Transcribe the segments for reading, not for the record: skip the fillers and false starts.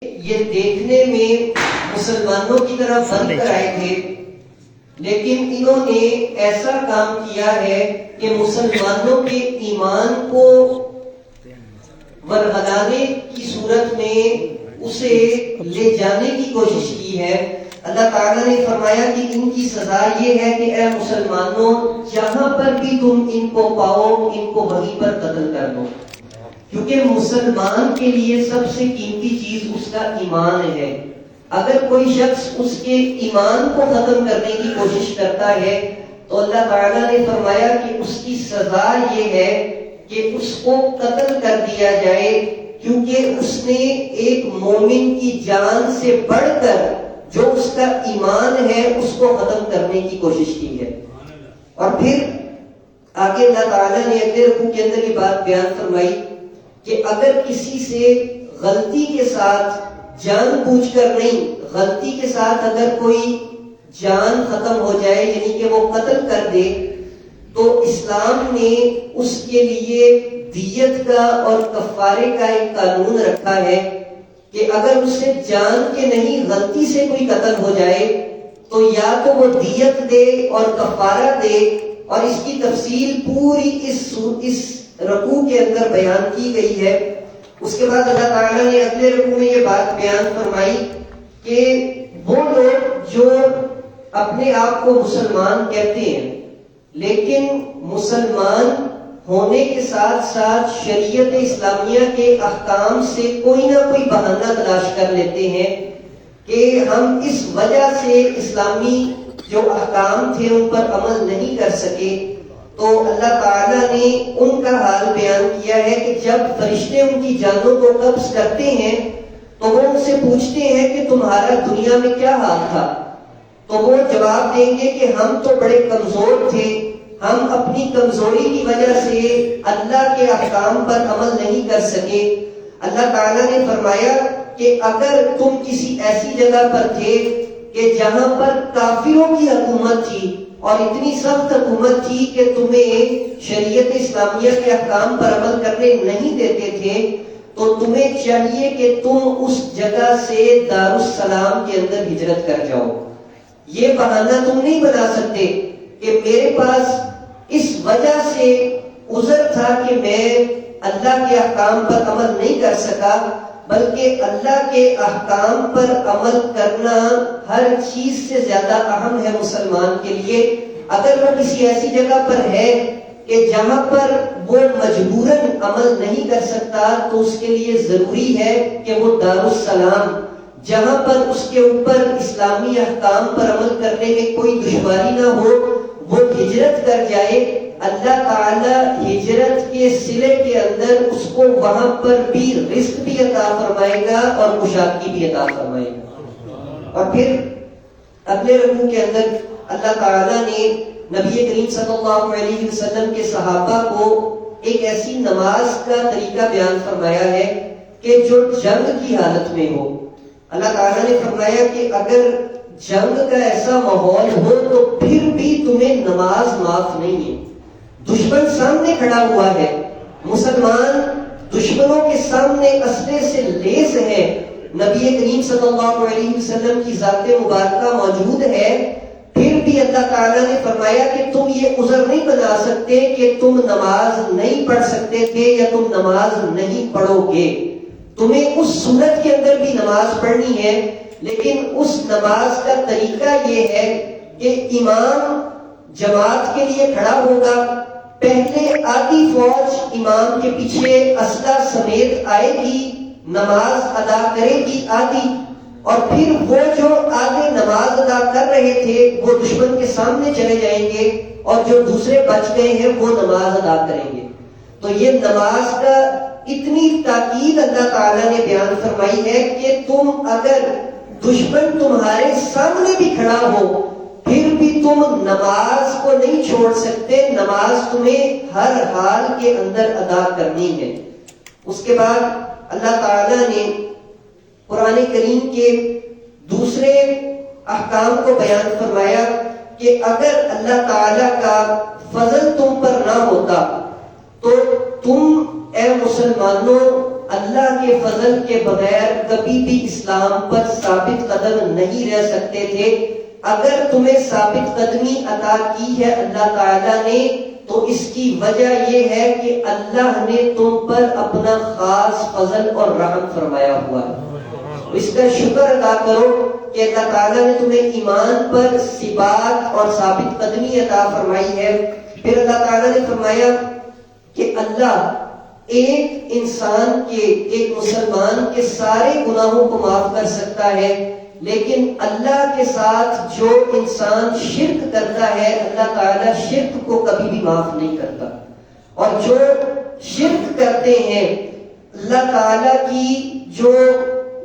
یہ دیکھنے میں مسلمانوں کی طرح بن کر آئے تھے، لیکن انہوں نے ایسا کام کیا ہے کہ مسلمانوں کے ایمان کو ورغلانے کی صورت میں اسے لے جانے کی کوشش کی ہے۔ اللہ تعالیٰ نے فرمایا کہ ان کی سزا یہ ہے کہ اے مسلمانوں، جہاں پر بھی تم ان کو پاؤ ان کو وہیں پر قتل کر دو، کیونکہ مسلمان کے لیے سب سے قیمتی چیز اس کا ایمان ہے۔ اگر کوئی شخص اس کے ایمان کو ختم کرنے کی کوشش کرتا ہے تو اللہ تعالیٰ نے فرمایا کہ اس کی سزا یہ ہے کہ اس کو قتل کر دیا جائے، کیونکہ اس نے ایک مومن کی جان سے بڑھ کر جو اس کا ایمان ہے اس کو ختم کرنے کی کوشش کی ہے۔ اور پھر آگے اللہ تعالیٰ نے اگلے رکوع کے اندر یہ بات بیان فرمائی کہ اگر کسی سے غلطی کے ساتھ، جان بوجھ کر نہیں، غلطی کے ساتھ اگر کوئی جان ختم ہو جائے یعنی کہ وہ قتل کر دے، تو اسلام نے اس کے لیے دیت کا اور کفارے کا ایک قانون رکھا ہے کہ اگر اس سے جان کے نہیں غلطی سے کوئی قتل ہو جائے تو یا تو وہ دیت دے اور کفارہ دے، اور اس کی تفصیل پوری اس رکوع کے اندر بیان کی گئی ہے۔ اس کے بعد اللہ تعالیٰ نے اگلے رکوع میں یہ بات بیان فرمائی کہ وہ لوگ جو اپنے آپ کو مسلمان کہتے ہیں لیکن مسلمان ہونے کے ساتھ ساتھ شریعت اسلامیہ کے احکام سے کوئی نہ کوئی بہانہ تلاش کر لیتے ہیں کہ ہم اس وجہ سے اسلامی جو احکام تھے ان پر عمل نہیں کر سکے، تو اللہ تعالیٰ نے ان کا حال بیان کیا ہے کہ جب فرشتے ان کی جانوں کو قبض کرتے ہیں تو وہ ان سے پوچھتے ہیں کہ تمہارا دنیا میں کیا حال تھا، تو وہ جواب دیں گے کہ ہم تو بڑے کمزور تھے، ہم اپنی کمزوری کی وجہ سے اللہ کے احکام پر عمل نہیں کر سکے۔ اللہ تعالیٰ نے فرمایا کہ اگر تم کسی ایسی جگہ پر تھے کہ جہاں پر کافروں کی حکومت تھی اور اتنی سخت حکومت تھی کہ تمہیں شریعت اسلامیہ کے احکام پر عمل کرنے نہیں دیتے تھے، تو تمہیں چاہیے کہ تم اس جگہ سے دارالسلام کے اندر ہجرت کر جاؤ۔ یہ بہانہ تم نہیں بنا سکتے کہ میرے پاس اس وجہ سے عذر تھا کہ میں اللہ کے احکام پر عمل نہیں کر سکا، بلکہ اللہ کے احکام پر عمل کرنا ہر چیز سے زیادہ اہم ہے مسلمان کے لیے۔ اگر وہ کسی ایسی جگہ پر ہے کہ جہاں پر وہ مجبوراً عمل نہیں کر سکتا تو اس کے لیے ضروری ہے کہ وہ دارالسلام، جہاں پر اس کے اوپر اسلامی احکام پر عمل کرنے میں کوئی دشواری نہ ہو، وہ ہجرت کر جائے۔ اللہ تعالیٰ ہجرت کے صلے کے اندر اس کو وہاں پر بھی رزق بھی عطا فرمائے گا اور کشادگی بھی عطا فرمائے گا۔ اور پھر اگلے رکوع کے اندر اللہ تعالیٰ نے نبی کریم صلی اللہ علیہ وسلم کے صحابہ کو ایک ایسی نماز کا طریقہ بیان فرمایا ہے کہ جو جنگ کی حالت میں ہو۔ اللہ تعالیٰ نے فرمایا کہ اگر جنگ کا ایسا ماحول ہو تو پھر بھی تمہیں نماز معاف نہیں ہے۔ دشمن سامنے کھڑا ہوا ہے، مسلمان دشمنوں کے سامنے اسلحے سے لیس ہے، نبی کریم صلی اللہ علیہ وسلم کی ذات مبارکہ موجود ہے، پھر بھی اللہ تعالیٰ نے فرمایا کہ تم یہ عذر نہیں بنا سکتے کہ تم نماز نہیں پڑھ سکتے تھے یا تم نماز نہیں پڑھو گے۔ تمہیں اس صورت کے اندر بھی نماز پڑھنی ہے، لیکن اس نماز کا طریقہ یہ ہے کہ امام جماعت کے لیے کھڑا ہوگا، پہلے آدھی فوج امام کے پیچھے اسلحہ سمیت آئے گی، نماز ادا کرے گی آدھی، اور پھر وہ جو آگے نماز ادا کر رہے تھے وہ دشمن کے سامنے چلے جائیں گے اور جو دوسرے بچ گئے ہیں وہ نماز ادا کریں گے۔ تو یہ نماز کا اتنی تاکید اللہ تعالیٰ نے بیان فرمائی ہے کہ تم اگر دشمن تمہارے سامنے بھی کھڑا ہو پھر بھی تم نماز کو نہیں چھوڑ سکتے، نماز تمہیں ہر حال کے اندر ادا کرنی ہے۔ اس کے بعد اللہ تعالیٰ نے قرآن کریم کے دوسرے احکام کو بیان فرمایا کہ اگر اللہ تعالیٰ کا فضل تم پر نہ ہوتا تو تم اے مسلمانوں اللہ کے فضل کے بغیر کبھی بھی اسلام پر ثابت قدم نہیں رہ سکتے تھے. اگر تمہیں ثابت قدمی عطا کی ہے اللہ تعالیٰ نے تو اس کی وجہ یہ ہے کہ اللہ نے تم پر اپنا خاص فضل اور رحم فرمایا ہوا ہے. اس کا شکر ادا کرو کہ اللہ تعالیٰ نے تمہیں ایمان پر ثبات اور ثابت قدمی عطا فرمائی ہے. پھر اللہ تعالیٰ نے فرمایا کہ اللہ ایک انسان کے، ایک مسلمان کے سارے گناہوں کو معاف کر سکتا ہے، لیکن اللہ کے ساتھ جو انسان شرک کرتا ہے اللہ تعالیٰ شرک کو کبھی بھی معاف نہیں کرتا. اور جو شرک کرتے ہیں اللہ تعالیٰ کی جو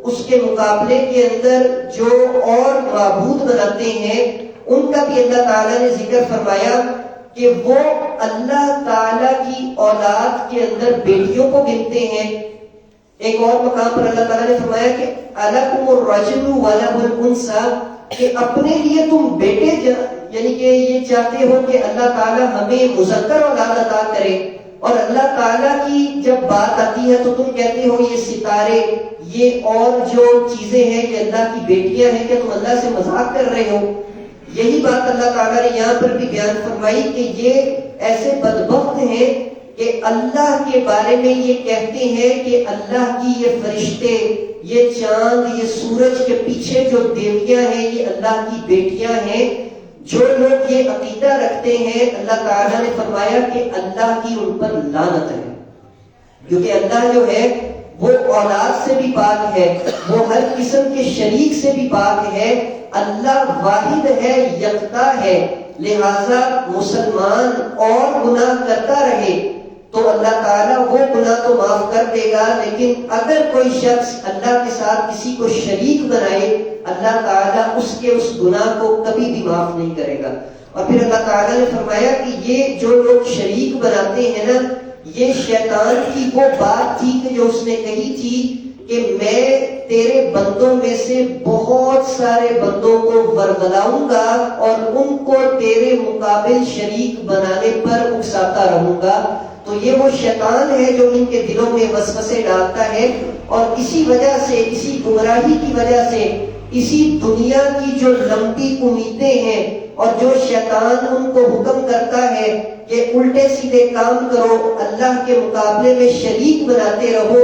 اس کے مقابلے کے اندر جو اور معبود بناتے ہیں ان کا بھی اللہ تعالیٰ نے ذکر فرمایا کہ وہ اللہ تعالیٰ کی اولاد کے اندر بیٹیوں کو گنتے ہیں. ایک اور مقام پر اللہ تعالیٰ نے فرمایا کہ الکم الرجل ولہ الانثی، کہ اپنے لیے تم بیٹے یعنی کہ یہ چاہتے ہو کہ اللہ تعالیٰ ہمیں مذکر اولاد عطا کرے، اور اللہ تعالیٰ کی جب بات آتی ہے تو تم کہتے ہو یہ ستارے، یہ اور جو چیزیں ہیں کہ اللہ کی بیٹیاں ہیں، کہ تم اللہ سے مذاق کر رہے ہو. یہی بات اللہ تعالیٰ نے یہاں پر بھی بیان فرمائی کہ یہ ایسے بدبخت ہیں کہ اللہ کے بارے میں یہ کہتے ہیں کہ اللہ کی یہ فرشتے، یہ چاند، یہ سورج کے پیچھے جو دیویاں ہیں یہ اللہ کی بیٹیاں ہیں. جو لوگ یہ عقیدہ رکھتے ہیں اللہ تعالیٰ نے فرمایا کہ اللہ کی ان پر لعنت ہے، کیونکہ اللہ جو ہے وہ اولاد سے بھی پاک ہے، وہ ہر قسم کے شریک سے بھی پاک ہے. اللہ واحد ہے، یکتا ہے، لہذا مسلمان اور گناہ کرتا رہے تو اللہ تعالیٰ وہ گناہ تو معاف کر دے گا، لیکن اگر کوئی شخص اللہ کے ساتھ کسی کو شریک بنائے اللہ تعالیٰ اس کے اس گناہ کو کبھی بھی معاف نہیں کرے گا. اور پھر اللہ تعالیٰ نے فرمایا کہ یہ جو لوگ شریک بناتے ہیں نا، یہ شیطان کی وہ بات تھی کہ جو اس نے کہی تھی کہ میں تیرے بندوں میں سے بہت سارے بندوں کو ورگلاؤں گا اور ان کو تیرے مقابل شریک بنانے پر اکساتا رہوں گا. تو یہ وہ شیطان ہے جو ان کے دلوں میں وسوسے ڈالتا ہے، اور اسی وجہ سے، اسی گمراہی کی وجہ سے، اسی دنیا کی جو لمبی امیدیں ہیں اور جو شیطان ان کو حکم کرتا ہے کہ الٹے سیدھے کام کرو، اللہ کے مقابلے میں شریک بناتے رہو،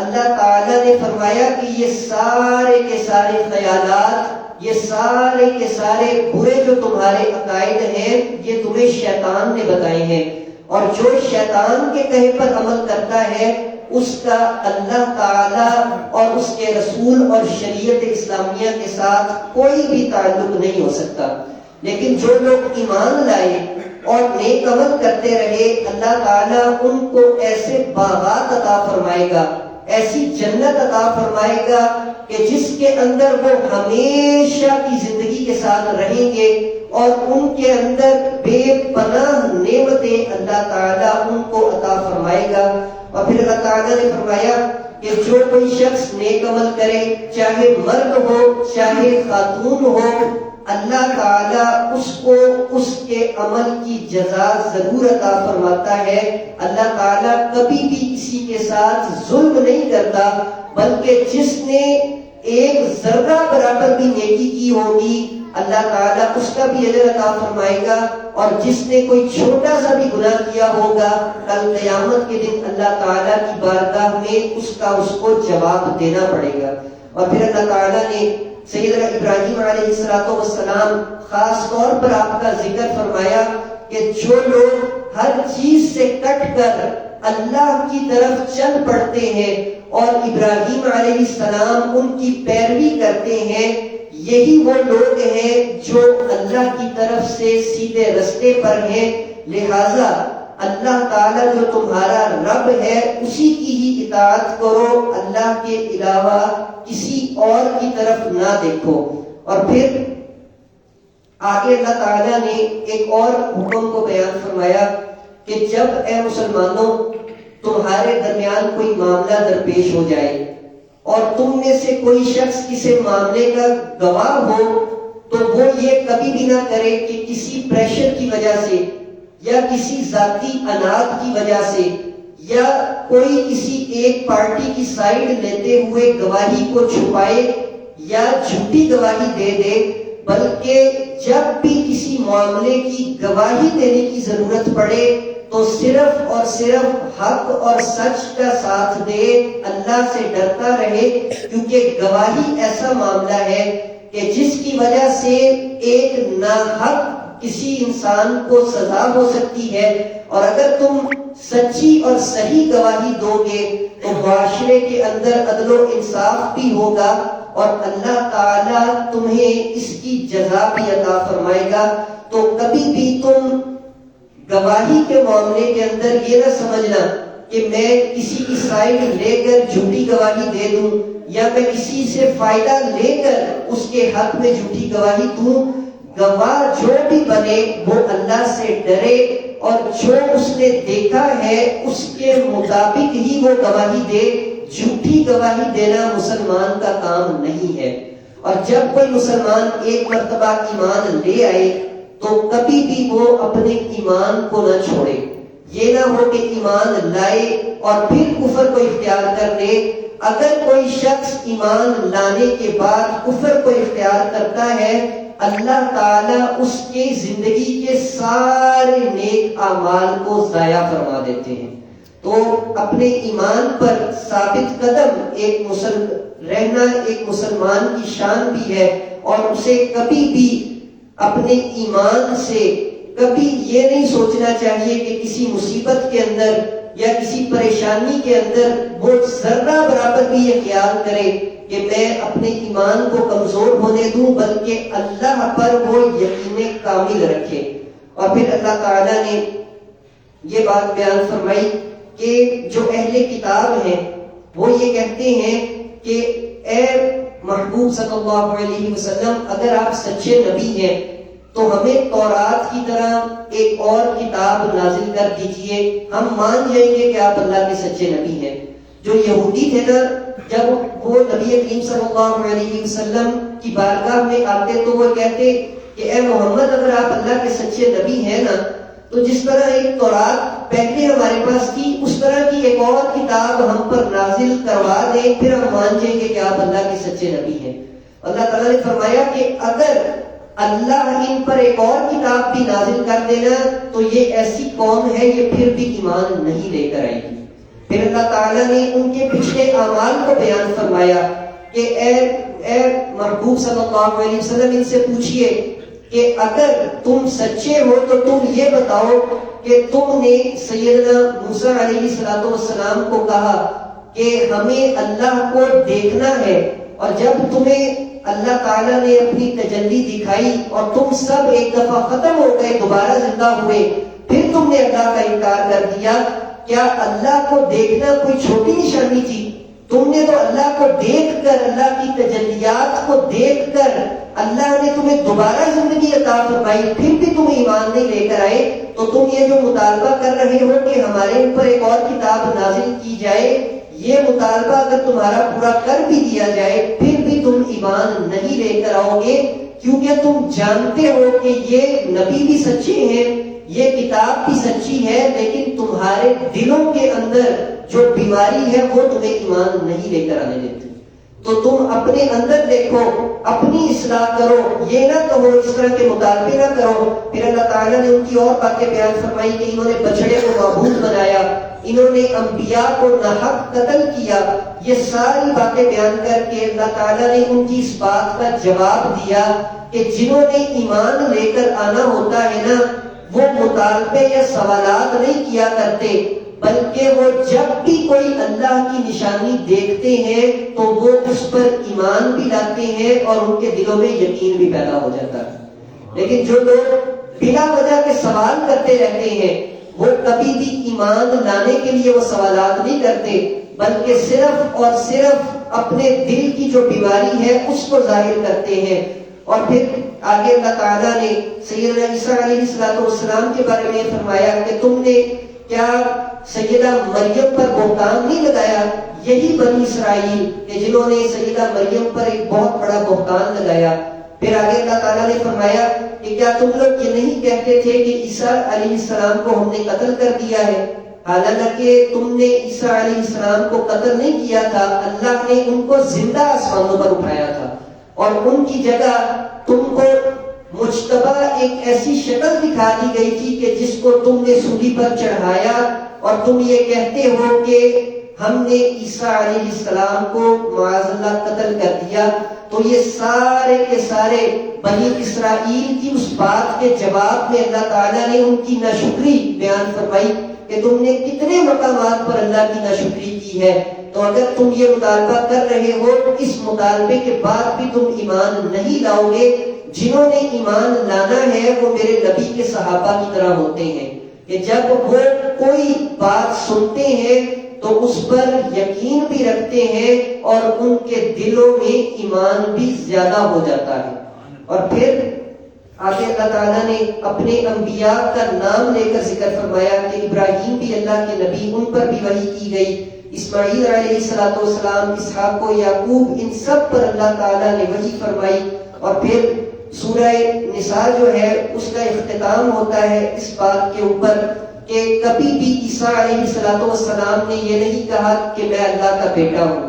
اللہ تعالیٰ نے فرمایا کہ یہ سارے کے سارے خیالات، یہ سارے کے سارے برے جو تمہارے عقائد ہیں یہ تمہیں شیطان نے بتائے ہیں، اور جو شیطان کے کہے پر عمل کرتا ہے اس کا اللہ تعالیٰ اور اس کے رسول اور شریعت اسلامیہ کے ساتھ کوئی بھی تعلق نہیں ہو سکتا. لیکن جو لوگ ایمان لائے اور نیک عمل کرتے رہے اللہ تعالیٰ ان کو ایسے باغات عطا فرمائے گا، ایسی جنت عطا فرمائے گا کہ جس کے اندر وہ ہمیشہ کی زندگی کے ساتھ رہیں گے، اور ان کے اندر بے پناہ نعمتیں اللہ تعالیٰ ان کو عطا فرمائے گا. اور پھر اللہ تعالیٰ نے فرمایا کہ جو کوئی شخص نیک عمل کرے، چاہے مرد ہو چاہے خاتون ہو، اللہ تعالیٰ اس کو اس کے عمل کی جزا ضرور عطا فرماتا ہے. اللہ تعالیٰ کبھی بھی کسی کے ساتھ ظلم نہیں کرتا، بلکہ جس نے ایک ذرہ برابر بھی نیکی کی ہوگی اللہ تعالیٰ اس کا بھی اجر عطا فرمائے گا، اور جس نے کوئی چھوٹا سا بھی گناہ کیا ہوگا کل قیامت کے دن اللہ تعالیٰ کی بارگاہ میں اس کو جواب دینا پڑے گا. اور پھر اللہ تعالیٰ نے سیدنا ابراہیم علیہ السلام خاص طور پر آپ کا ذکر فرمایا کہ جو لوگ ہر چیز سے کٹ کر اللہ کی طرف چل پڑتے ہیں اور ابراہیم علیہ السلام ان کی پیروی کرتے ہیں، یہی وہ لوگ ہیں جو اللہ کی طرف سے سیدھے رستے پر ہیں. لہذا اللہ تعالیٰ جو تمہارا رب ہے اسی کی ہی اطاعت کرو، اللہ کے علاوہ کسی اور کی طرف نہ دیکھو. اور پھر آگے اللہ تعالیٰ نے ایک اور حکم کو بیان فرمایا کہ جب اے مسلمانوں تمہارے درمیان کوئی معاملہ درپیش ہو جائے اور تم میں سے کوئی شخص کسی معاملے کا گواہ ہو تو وہ یہ کبھی بھی نہ کرے کہ کسی پریشر کی وجہ سے یا کسی ذاتی انات کی وجہ سے یا کوئی کسی ایک پارٹی کی سائیڈ لیتے ہوئے گواہی کو چھپائے یا جھوٹی گواہی دے دے، بلکہ جب بھی کسی معاملے کی گواہی دینے کی ضرورت پڑے تو صرف اور صرف حق اور سچ کا ساتھ دے، اللہ سے ڈرتا رہے، کیونکہ گواہی ایسا معاملہ ہے کہ جس کی وجہ سے ایک ناحق کسی انسان کو سزا ہو سکتی ہے، اور اگر تم سچی اور صحیح گواہی دو گے تو معاشرے کے اندر عدل و انصاف بھی ہوگا اور اللہ تعالیٰ تمہیں اس کی جزا بھی عطا فرمائے گا۔ تو کبھی بھی تم گواہی کے معاملے کے اندر یہ نہ سمجھنا کہ میں کسی کی سائڈ لے کر جھوٹی گواہی دے دوں یا میں کسی سے فائدہ لے کر اس کے حق میں جھوٹی گواہی دوں۔ گواہ جو بھی بنے وہ اللہ سے ڈرے اور جو اس نے دیکھا ہے اس کے مطابق ہی وہ گواہی دے۔ جھوٹی گواہی دینا مسلمان کا کام نہیں ہے، اور جب کوئی مسلمان ایک مرتبہ ایمان لے آئے تو کبھی بھی وہ اپنے ایمان کو نہ چھوڑے۔ یہ نہ ہو کہ ایمان لائے اور پھر کفر کو اختیار کر لے۔ اگر کوئی شخص ایمان لانے کے بعد کفر کو اختیار کرتا ہے، اللہ تعالیٰ اس کے زندگی کے سارے نیک اعمال کو ضائع فرما دیتے ہیں۔ تو اپنے ایمان پر ثابت قدم رہنا ایک مسلمان کی شان بھی ہے، اور اسے کبھی بھی اپنے ایمان سے کبھی یہ نہیں سوچنا چاہیے کہ کسی مصیبت کے اندر یا کسی پریشانی کے اندر وہ ذرہ برابر بھی یہ خیال کرے کہ میں اپنے ایمان کو کمزور ہونے دوں، بلکہ اللہ پر وہ یقین کامل رکھے۔ اور پھر اللہ تعالیٰ نے یہ بات بیان فرمائی کہ جو اہل کتاب ہیں وہ یہ کہتے ہیں کہ اے محبوب صلی اللہ علیہ وسلم، اگر آپ سچے نبی ہیں تو ہمیں تورات کی طرح ایک اور کتاب نازل کر دیجئے، ہم مان جائیں گے کہ آپ اللہ کے سچے نبی ہیں۔ جو یہودی تھے نا، جب وہ نبی کریم صلی اللہ علیہ وسلم کی بارگاہ میں آتے تو وہ کہتے کہ اے محمد، اگر آپ اللہ کے سچے نبی ہیں نا تو جس طرح ایک تورات پہلے ہمارے پاس تھی اس طرح کی ایک اور کتاب ہم پر نازل کروا دیں، پھر ہم مان جائیں گے کہ آپ اللہ کے سچے نبی ہیں۔ اللہ تعالیٰ نے فرمایا کہ اگر اللہ ان پر ایک اور کتاب بھی نازل کر دینا تو یہ ایسی قوم ہے یہ پھر بھی ایمان نہیں لے کر آئے گی۔ پھر اللہ تعالیٰ نے ان کے پچھلے اعمال کو بیان فرمایا کہ اے محبوب صلی اللہ علیہ وسلم، ان سے پوچھئے کہ اگر تم سچے ہو تو تم یہ بتاؤ کہ تم نے سیدنا موسیٰ علیہ السلام کو کہا کہ ہمیں اللہ کو دیکھنا ہے، اور جب تمہیں اللہ تعالیٰ نے اپنی تجلی دکھائی اور تم سب ایک دفعہ ختم ہو گئے، دوبارہ زندہ ہوئے، پھر تم نے اللہ کا انکار کر دیا۔ کیا اللہ کو دیکھنا کوئی چھوٹی نشانی تھی؟ تم نے تو اللہ کو دیکھ کر، اللہ کی تجلیات کو دیکھ کر اللہ نے تمہیں دوبارہ زندگی عطا فرمائی، پھر بھی تم ایمان نہیں لے کر آئے۔ تو تم یہ جو مطالبہ کر رہے ہو کہ ہمارے اوپر ایک اور کتاب نازل کی جائے، یہ مطالبہ اگر تمہارا پورا کر بھی دیا جائے پھر بھی تم ایمان نہیں لے کر آؤ گے، کیونکہ تم جانتے ہو کہ یہ نبی بھی سچے ہیں، یہ کتاب بھی سچی ہے، لیکن تمہارے دلوں کے اندر جو بیماری ہے وہ تمہیں ایمان نہیں لے کر آنے دیتی۔ تو تم اپنے اندر دیکھو، اپنی اصلاح کرو، یہ نہ کہو، اس طرح کے مطالبے نہ کرو۔ پھر اللہ تعالیٰ نے ان کی اور باتیں بیان فرمائی کہ انہوں نے بچڑے کو معبود بنایا، انہوں نے انبیاء کو ناحق قتل کیا۔ یہ ساری باتیں بیان کر کے اللہ تعالیٰ نے ان کی اس بات کا جواب دیا کہ جنہوں نے ایمان لے کر آنا ہوتا ہے نا، وہ مطالبے یا سوالات نہیں کیا کرتے، بلکہ وہ جب بھی کوئی اللہ کی نشانی دیکھتے ہیں تو وہ اس پر ایمان بھی لاتے ہیں اور ان کے دلوں میں یقین بھی پیدا ہو جاتا ہے۔ لیکن جو لوگ بلا وجہ کے سوال کرتے رہتے ہیں وہ کبھی بھی ایمان لانے کے لیے وہ سوالات نہیں کرتے، بلکہ صرف اور صرف اپنے دل کی جو بیماری ہے اس کو ظاہر کرتے ہیں۔ اور پھر آگے اللہ تعالیٰ نے سیدنا عیسیٰ علیہ السلام کے بارے میں فرمایا کہ تم نے کیا سیدہ مریم پر بہتان نہیں لگایا؟ یہی بنی اسرائیل کہ جنہوں نے سیدہ مریم پر ایک بہت بڑا بہتان لگایا۔ پھر آگے اللہ تعالیٰ نے فرمایا کہ کیا تم لوگ یہ نہیں کہتے تھے کہ عیسیٰ علیہ السلام کو ہم نے قتل کر دیا ہے؟ حالانکہ تم نے عیسیٰ علیہ السلام کو قتل نہیں کیا تھا، اللہ نے ان کو زندہ آسمانوں پر اٹھایا تھا، اور ان کی جگہ تم کو مجتبی ایک ایسی شکل دکھا دی گئی تھی کہ جس کو تم نے سولی پر چڑھایا، اور تم یہ کہتے ہو کہ ہم نے عیسیٰ علیہ السلام کو معاذ اللہ قتل کر دیا۔ تو یہ سارے کے سارے بنی اسرائیل کی اس بات کے جواب میں اللہ تعالیٰ نے ان کی ناشکری بیان فرمائی کہ تم نے کتنے مقامات پر اللہ کی ناشکری کی ہے۔ تو اگر تم یہ مطالبہ کر رہے ہو تو اس مطالبے کے بعد بھی تم ایمان نہیں لاؤ گے۔ جنہوں نے ایمان لانا ہے وہ میرے نبی کے صحابہ کی طرح ہوتے ہیں کہ جب وہ کوئی بات سنتے ہیں تو اس پر یقین بھی رکھتے ہیں اور ان کے دلوں میں ایمان بھی زیادہ ہو جاتا ہے۔ اور پھر آگے اللہ تعالیٰ نے اپنے انبیاء کا نام لے کر ذکر فرمایا کہ ابراہیم بھی اللہ کے نبی، ان پر بھی وحی کی گئی، اسماعیل علیہ السلام، اسحاق و یعقوب، ان سب پر اللہ تعالیٰ نے وحی فرمائی۔ اور پھر سورہ نساء جو ہے اس کا اختتام ہوتا ہے اس بات کے اوپر کہ کبھی بھی عیسیٰ علیہ السلام نے یہ نہیں کہا کہ میں اللہ کا بیٹا ہوں،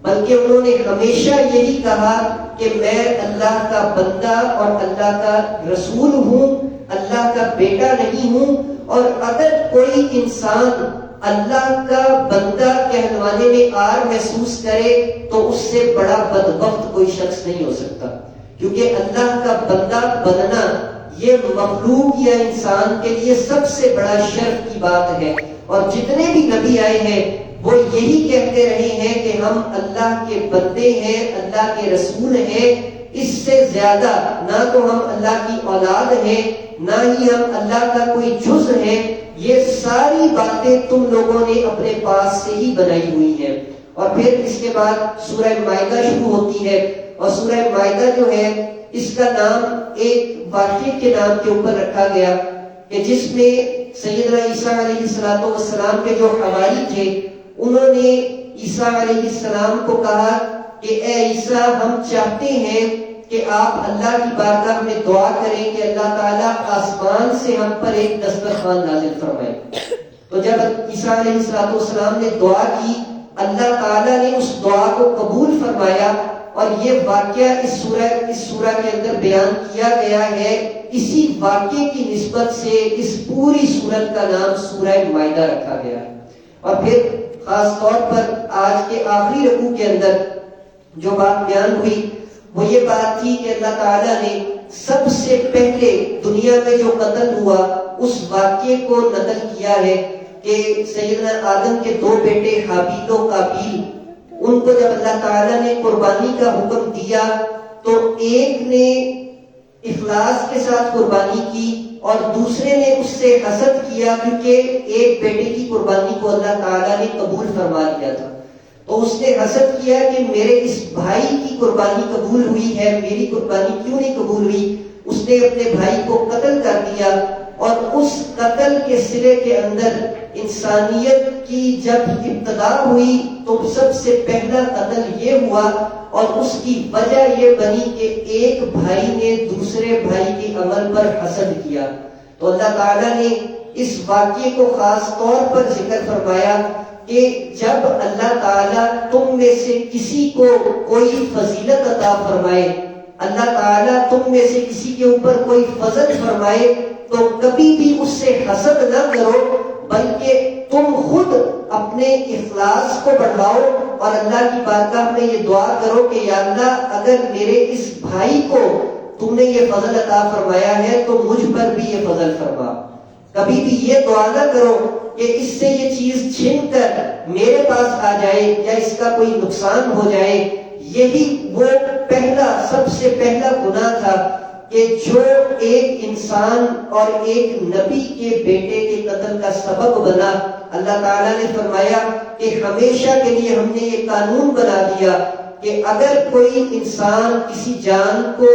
بلکہ انہوں نے ہمیشہ یہی کہا کہ میں اللہ کا بندہ اور اللہ کا رسول ہوں، اللہ کا بیٹا نہیں ہوں۔ اور اگر کوئی انسان اللہ کا بندہ کہلوانے میں آر محسوس کرے تو اس سے بڑا بدبخت کوئی شخص نہیں ہو سکتا، کیونکہ اللہ کا بندہ بننا یہ مخلوق یا انسان کے لیے سب سے بڑا شرف کی بات ہے۔ اور جتنے بھی نبی آئے ہیں وہ یہی کہتے رہے ہیں کہ ہم اللہ کے بندے ہیں، اللہ کے رسول ہیں، اس سے زیادہ نہ تو ہم اللہ کی اولاد ہیں نہ ہی ہم اللہ کا کوئی جز ہے۔ یہ ساری باتیں تم لوگوں نے اپنے پاس سے ہی بنائی ہوئی ہیں۔ اور پھر اس کے بعد سورہ مائدہ شروع ہوتی ہے، اور سورہ مائدہ جو ہے اس کا نام ایک واقعے کے نام کے اوپر رکھا گیا کہ جس میں سیدنا عیسیٰ علیہ السلام کے جو حواری تھے انہوں نے عیسیٰ علیہ السلام کو کہا کہ اے عیسیٰ، ہم چاہتے ہیں کہ آپ اللہ کی بارگاہ میں دعا کریں کہ اللہ تعالیٰ آسمان سے ہم پر ایک دسترخوان نازل فرمائے۔ تو جب عیسیٰ علیہ السلام نے دعا کی، اللہ تعالیٰ نے اس دعا کو قبول فرمایا، اور یہ واقعہ اس سورہ کے اندر بیان کیا گیا ہے۔ اسی واقعے کی نسبت سے اس پوری سورت کا نام سورہ مائدہ رکھا گیا۔ اور پھر خاص طور پر آج کے آخری رکوع کے اندر جو بات بیان ہوئی وہ یہ بات تھی کہ اللہ تعالیٰ نے سب سے پہلے دنیا میں جو قتل ہوا اس واقعے کو نقل کیا ہے کہ سیدنا آدم کے دو بیٹے حابیل و قابیل، ان کو جب اللہ تعالیٰ نے قربانی کا حکم دیا تو ایک نے اخلاص کے ساتھ قربانی کی اور دوسرے نے اس سے حسد کیا، کیونکہ ایک بیٹے کی قربانی کو اللہ تعالیٰ نے قبول فرما لیا تھا۔ تو اس نے حسد کیا کہ میرے اس بھائی کی قربانی قبول ہوئی ہے، میری قربانی کیوں نہیں قبول ہوئی؟ اس نے اپنے بھائی کو قتل کر دیا، اور اس قتل کے صلے کے اندر انسانیت کی جب ابتدا ہوئی تو سب سے پہلا قتل یہ ہوا، اور اس کی وجہ یہ بنی کہ ایک بھائی نے دوسرے بھائی کے عمل پر حسد کیا۔ تو اللہ تعالیٰ نے اس واقعے کو خاص طور پر ذکر فرمایا کہ جب اللہ تعالیٰ تم میں سے کسی کو کوئی فضیلت عطا فرمائے، اللہ تعالیٰ تم میں سے کسی کے اوپر کوئی فضل فرمائے تو کبھی بھی اس سے حسد نہ کرو، بلکہ تم خود اپنے اخلاص کو بڑھاؤ اور اللہ کی بارگاہ میں یہ دعا کرو کہ یا اللہ اگر میرے اس بھائی کو تم نے یہ فضل عطا فرمایا ہے تو مجھ پر بھی یہ فضل فرما۔ کبھی بھی یہ دعا نہ کرو کہ اس سے یہ چیز چھن کر میرے پاس آ جائے یا اس کا کوئی نقصان ہو جائے۔ یہی وہ پہلا سب سے پہلا گناہ تھا کہ جو ایک انسان اور ایک نبی کے بیٹے کے قتل کا سبب بنا۔ اللہ تعالیٰ نے فرمایا کہ ہمیشہ کے لیے ہم نے یہ قانون بنا دیا کہ اگر کوئی انسان کسی جان کو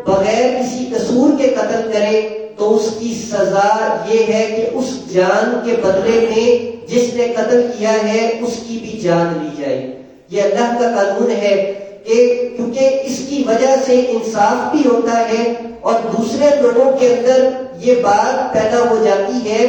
بغیر کسی قصور کے قتل کرے تو اس کی سزا یہ ہے کہ اس جان کے بدلے میں جس نے قتل کیا ہے اس کی بھی جان لی جائے۔ یہ اللہ کا قانون ہے کہ کیونکہ اس کی وجہ سے انصاف بھی ہوتا ہے اور دوسرے لوگوں کے اندر یہ بات پیدا ہو جاتی ہے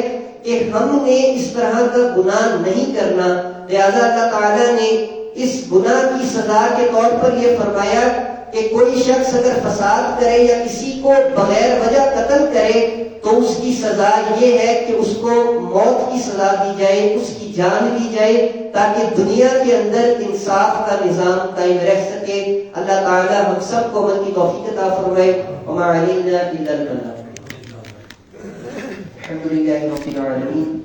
کہ ہم نے اس طرح کا گناہ نہیں کرنا، لہذا اللہ تعالیٰ نے اس گناہ کی سزا کے طور پر یہ فرمایا کہ کوئی شخص اگر فساد کرے یا کسی کو بغیر وجہ قتل کرے تو اس کی سزا یہ ہے کہ اس کو موت کی سزا دی جائے، اس کی جان لی جائے، تاکہ دنیا کے اندر انصاف کا نظام قائم رہ سکے۔ اللہ تعالی ہم سب کو عمل کی توفیق عطا فرمائے۔ وما علینا الا البلاغ۔ الحمدللہ رب العالمین،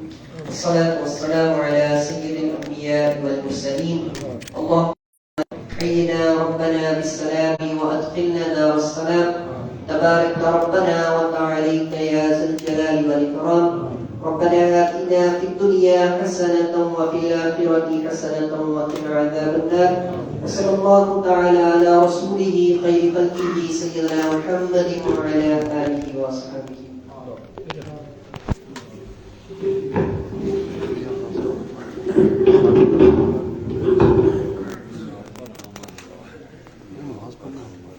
والصلاة والسلام على سید الانبیاء والمرسلین۔ اللهم حينا ربنا بالسلام وادخلنا دار السلام، تبارك ربنا وتعاليك يا ذا الجلال والإكرام. ربنا آتنا في الدنيا حسنة وفي الآخرة حسنة وقنا عذاب النار. وصلى الله تعالى على رسوله خير خلقه سيدنا محمد وعلى آله وصحبه. Husband.